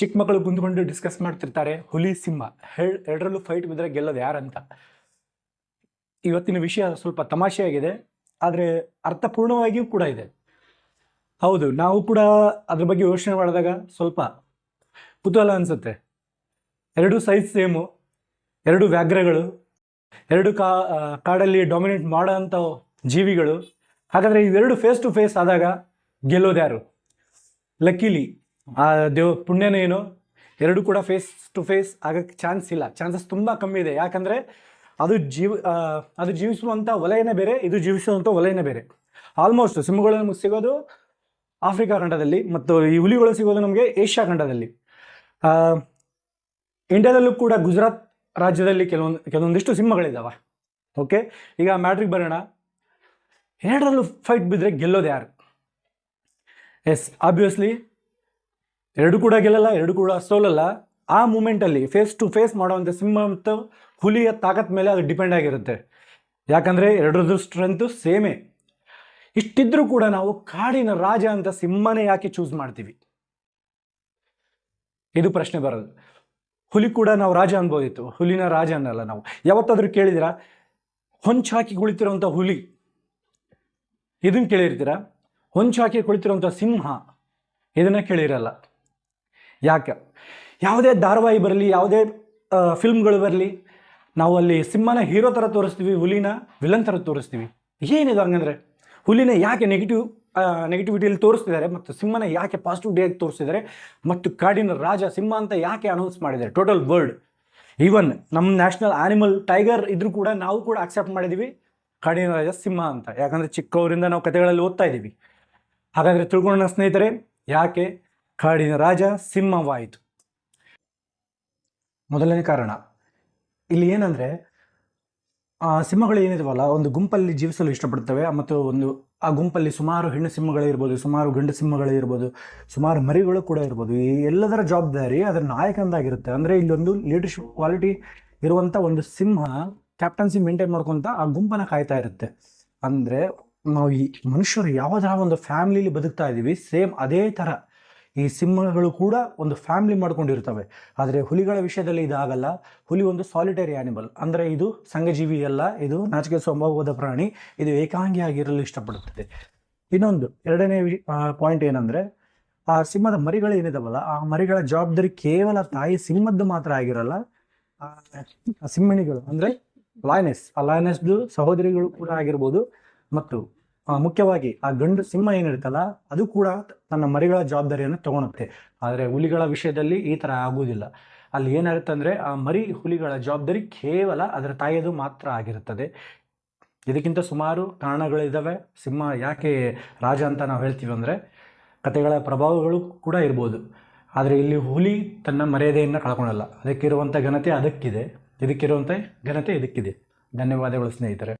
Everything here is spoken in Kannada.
ಚಿಕ್ಕ ಮಕ್ಕಳು ಕುಂತ್ಕೊಂಡು ಡಿಸ್ಕಸ್ ಮಾಡ್ತಿರ್ತಾರೆ ಹುಲಿ ಸಿಂಹ ಎರಡರಲ್ಲೂ ಫೈಟ್ ಬಿದ್ದರೆ ಗೆಲ್ಲೋದು ಯಾರಂತ. ಇವತ್ತಿನ ವಿಷಯ ಸ್ವಲ್ಪ ತಮಾಷೆಯಾಗಿದೆ, ಆದರೆ ಅರ್ಥಪೂರ್ಣವಾಗಿಯೂ ಕೂಡ ಇದೆ. ಹೌದು, ನಾವು ಕೂಡ ಅದ್ರ ಬಗ್ಗೆ ಯೋಚನೆ ಮಾಡಿದಾಗ ಸ್ವಲ್ಪ ಕುತೂಹಲ ಅನಿಸುತ್ತೆ. ಎರಡು ಸೈಜ್ ಸೇಮು, ಎರಡು ವ್ಯಾಘ್ರಗಳು, ಎರಡು ಕಾಡಲ್ಲಿ ಡಾಮಿನೇಟ್ ಮಾಡೋ ಅಂಥ ಜೀವಿಗಳು. ಹಾಗಾದರೆ ಇವೆರಡು ಫೇಸ್ ಟು ಫೇಸ್ ಆದಾಗ ಗೆಲ್ಲೋದು ಯಾರು? ಲಕ್ಕಿಲಿ ಆ ಪುಣ್ಯನೇನೋ ಎರಡು ಕೂಡ ಫೇಸ್ ಟು ಫೇಸ್ ಆಗಕ್ಕೆ ಚಾನ್ಸಸ್ ತುಂಬ ಕಮ್ಮಿ ಇದೆ. ಯಾಕಂದರೆ ಅದು ಜೀವಿಸುವಂಥ ವಲಯನೇ ಬೇರೆ, ಇದು ಜೀವಿಸುವಂಥ ವಲಯನೇ ಬೇರೆ. ಆಲ್ಮೋಸ್ಟ್ ಸಿಂಹಗಳು ನಮಗೆ ಸಿಗೋದು ಆಫ್ರಿಕಾ ಖಂಡದಲ್ಲಿ ಮತ್ತು ಈ ಹುಲಿಗಳು ಸಿಗೋದು ನಮಗೆ ಏಷ್ಯಾ ಖಂಡದಲ್ಲಿ. ಇಂಡಿಯಾದಲ್ಲೂ ಕೂಡ ಗುಜರಾತ್ ರಾಜ್ಯದಲ್ಲಿ ಕೆಲವೊಂದಿಷ್ಟು ಸಿಂಹಗಳಿದ್ದಾವೆ. ಓಕೆ, ಈಗ ಮ್ಯಾಟ್ರಿಗೆ ಬರೋಣ. ಎರಡರಲ್ಲೂ ಫೈಟ್ ಬಿದ್ದರೆ ಗೆಲ್ಲೋದು ಯಾರು? ಎಸ್, ಆಬ್ವಿಯಸ್ಲಿ ಎರಡು ಕೂಡ ಗೆಲ್ಲಲ್ಲ, ಎರಡು ಕೂಡ ಸೋಲಲ್ಲ. ಆ ಮೂಮೆಂಟಲ್ಲಿ ಫೇಸ್ ಟು ಫೇಸ್ ಮಾಡುವಂಥ ಸಿಂಹ ಮತ್ತು ಹುಲಿಯ ತಾಕತ್ ಮೇಲೆ ಅದು ಡಿಪೆಂಡ್ ಆಗಿರುತ್ತೆ. ಯಾಕಂದರೆ ಎರಡರದ್ದು ಸ್ಟ್ರೆಂತು ಸೇಮೇ. ಇಷ್ಟಿದ್ರೂ ಕೂಡ ನಾವು ಕಾಡಿನ ರಾಜ ಅಂತ ಸಿಂಹನೇ ಯಾಕೆ ಚೂಸ್ ಮಾಡ್ತೀವಿ? ಇದು ಪ್ರಶ್ನೆ ಬರೋದು. ಹುಲಿ ಕೂಡ ನಾವು ರಾಜ ಅನ್ಬೋದಿತ್ತು, ಹುಲಿನ ರಾಜ ಅನ್ನಲ್ಲ ನಾವು. ಯಾವತ್ತಾದ್ರೂ ಕೇಳಿದಿರಾ ಹೊಂಚಾಕಿ ಕುಳಿತಿರುವಂಥ ಹುಲಿ? ಇದನ್ನು ಕೇಳಿರ್ತೀರಾ? ಹೊಂಚಾಕಿ ಕುಳಿತಿರುವಂಥ ಸಿಂಹ ಇದನ್ನು ಕೇಳಿರಲ್ಲ. ಯಾಕೆ? ಯಾವುದೇ ಧಾರಾವಾಹಿ ಬರಲಿ, ಯಾವುದೇ ಫಿಲ್ಮ್ಗಳು ಬರಲಿ, ನಾವು ಅಲ್ಲಿ ಸಿಂಹನ ಹೀರೋ ಥರ ತೋರಿಸ್ತೀವಿ, ಹುಲಿನ ವಿಲನ್ ಥರ ತೋರಿಸ್ತೀವಿ. ಏನಿದು ಹಂಗಂದರೆ? ಹುಲಿನ ಯಾಕೆ ನೆಗೆಟಿವಿಟಿಯಲ್ಲಿ ತೋರಿಸ್ತಿದ್ದಾರೆ ಮತ್ತು ಸಿಂಹನ ಯಾಕೆ ಪಾಸಿಟಿವಿಟಿಯಾಗಿ ತೋರಿಸ್ತಿದ್ದಾರೆ ಮತ್ತು ಕಾಡಿನ ರಾಜ ಸಿಂಹ ಅಂತ ಯಾಕೆ ಅನೌನ್ಸ್ ಮಾಡಿದ್ದಾರೆ? ಟೋಟಲ್ ವರ್ಲ್ಡ್, ಈವನ್ ನಮ್ಮ ನ್ಯಾಷನಲ್ ಆ್ಯನಿಮಲ್ ಟೈಗರ್ ಇದ್ರೂ ಕೂಡ ನಾವು ಕೂಡ ಅಕ್ಸೆಪ್ಟ್ ಮಾಡಿದ್ದೀವಿ ಕಾಡಿನ ರಾಜ ಸಿಂಹ ಅಂತ. ಯಾಕಂದರೆ ಚಿಕ್ಕವರಿಂದ ನಾವು ಕಥೆಗಳಲ್ಲಿ ಓದ್ತಾ ಇದ್ದೀವಿ. ಹಾಗಾದರೆ ತಿಳ್ಕೊಳ್ಳೋಣ ಸ್ನೇಹಿತರೆ, ಯಾಕೆ ಕಾಡಿನ ರಾಜ ಸಿಂಹವಾಯಿತು? ಮೊದಲನೇ ಕಾರಣ ಇಲ್ಲಿ ಏನಂದರೆ, ಸಿಂಹಗಳು ಏನಿದಾವಲ್ಲ, ಒಂದು ಗುಂಪಲ್ಲಿ ಜೀವಿಸಲು ಇಷ್ಟಪಡ್ತವೆ ಮತ್ತು ಆ ಗುಂಪಲ್ಲಿ ಸುಮಾರು ಹೆಣ್ಣು ಸಿಂಹಗಳಿರ್ಬೋದು, ಸುಮಾರು ಗಂಡು ಸಿಂಹಗಳಿರ್ಬೋದು, ಸುಮಾರು ಮರಿಗಳು ಕೂಡ ಇರ್ಬೋದು. ಈ ಎಲ್ಲದರ ಜವಾಬ್ದಾರಿ ಅದರ ನಾಯಕಂದಾಗಿರುತ್ತೆ. ಅಂದರೆ ಇಲ್ಲೊಂದು ಲೀಡರ್ಶಿಪ್ ಕ್ವಾಲಿಟಿ ಇರುವಂಥ ಒಂದು ಸಿಂಹ ಕ್ಯಾಪ್ಟನ್ಸಿ ಮೇಂಟೈನ್ ಮಾಡ್ಕೊತ ಆ ಗುಂಪನ್ನು ಕಾಯ್ತಾ ಇರುತ್ತೆ. ಅಂದರೆ ನಾವು ಈ ಮನುಷ್ಯರು ಯಾವುದರ ಒಂದು ಫ್ಯಾಮಿಲಿಲಿ ಬದುಕ್ತಾ ಇದ್ದೀವಿ, ಸೇಮ್ ಅದೇ ಥರ ಈ ಸಿಂಹಗಳು ಕೂಡ ಒಂದು ಫ್ಯಾಮಿಲಿ ಮಾಡ್ಕೊಂಡಿರ್ತವೆ. ಆದರೆ ಹುಲಿಗಳ ವಿಷಯದಲ್ಲಿ ಇದಾಗಲ್ಲ. ಹುಲಿ ಒಂದು ಸಾಲಿಟರಿ ಆ್ಯನಿಮಲ್, ಅಂದರೆ ಇದು ಸಂಘಜೀವಿ ಅಲ್ಲ, ಇದು ನಾಚಿಕೆ ಸ್ವಭಾವದ ಪ್ರಾಣಿ, ಇದು ಏಕಾಂಗಿಯಾಗಿರಲು ಇಷ್ಟಪಡುತ್ತದೆ. ಇನ್ನೊಂದು ಎರಡನೇ ಪಾಯಿಂಟ್ ಏನಂದರೆ, ಆ ಸಿಂಹದ ಮರಿಗಳು ಏನಿದಾವಲ್ಲ, ಆ ಮರಿಗಳ ಜವಾಬ್ದಾರಿ ಕೇವಲ ತಾಯಿ ಸಿಂಹದ್ದು ಮಾತ್ರ ಆಗಿರಲ್ಲ, ಸಿಂಹಿಣಿಗಳು ಅಂದರೆ ಲಾಯನೆಸ್ದು ಸಹೋದರಿಗಳು ಕೂಡ ಆಗಿರ್ಬೋದು. ಮತ್ತು ಮುಖ್ಯವಾಗಿ ಆ ಗಂಡು ಸಿಂಹ ಏನಿರುತ್ತಲ್ಲ, ಅದು ಕೂಡ ತನ್ನ ಮರಿಗಳ ಜವಾಬ್ದಾರಿಯನ್ನು ತಗೊಳುತ್ತೆ. ಆದರೆ ಹುಲಿಗಳ ವಿಷಯದಲ್ಲಿ ಈ ಥರ ಆಗುವುದಿಲ್ಲ. ಅಲ್ಲಿ ಏನಾಗುತ್ತೆ ಅಂದರೆ, ಆ ಮರಿ ಹುಲಿಗಳ ಜವಾಬ್ದಾರಿ ಕೇವಲ ಅದರ ತಾಯಿಯದು ಮಾತ್ರ ಆಗಿರುತ್ತದೆ. ಇದಕ್ಕಿಂತ ಸುಮಾರು ಕಾರಣಗಳಿದ್ದಾವೆ ಸಿಂಹ ಯಾಕೆ ರಾಜ ಅಂತ ನಾವು ಹೇಳ್ತೀವಿ ಅಂದರೆ, ಕಥೆಗಳ ಪ್ರಭಾವಗಳು ಕೂಡ ಇರ್ಬೋದು. ಆದರೆ ಇಲ್ಲಿ ಹುಲಿ ತನ್ನ ಮರ್ಯಾದೆಯನ್ನು ಕಳ್ಕೊಳ್ಳಲ್ಲ. ಅದಕ್ಕಿರುವಂಥ ಘನತೆ ಅದಕ್ಕಿದೆ, ಇದಕ್ಕಿರುವಂಥ ಘನತೆ ಇದಕ್ಕಿದೆ. ಧನ್ಯವಾದಗಳು ಸ್ನೇಹಿತರೆ.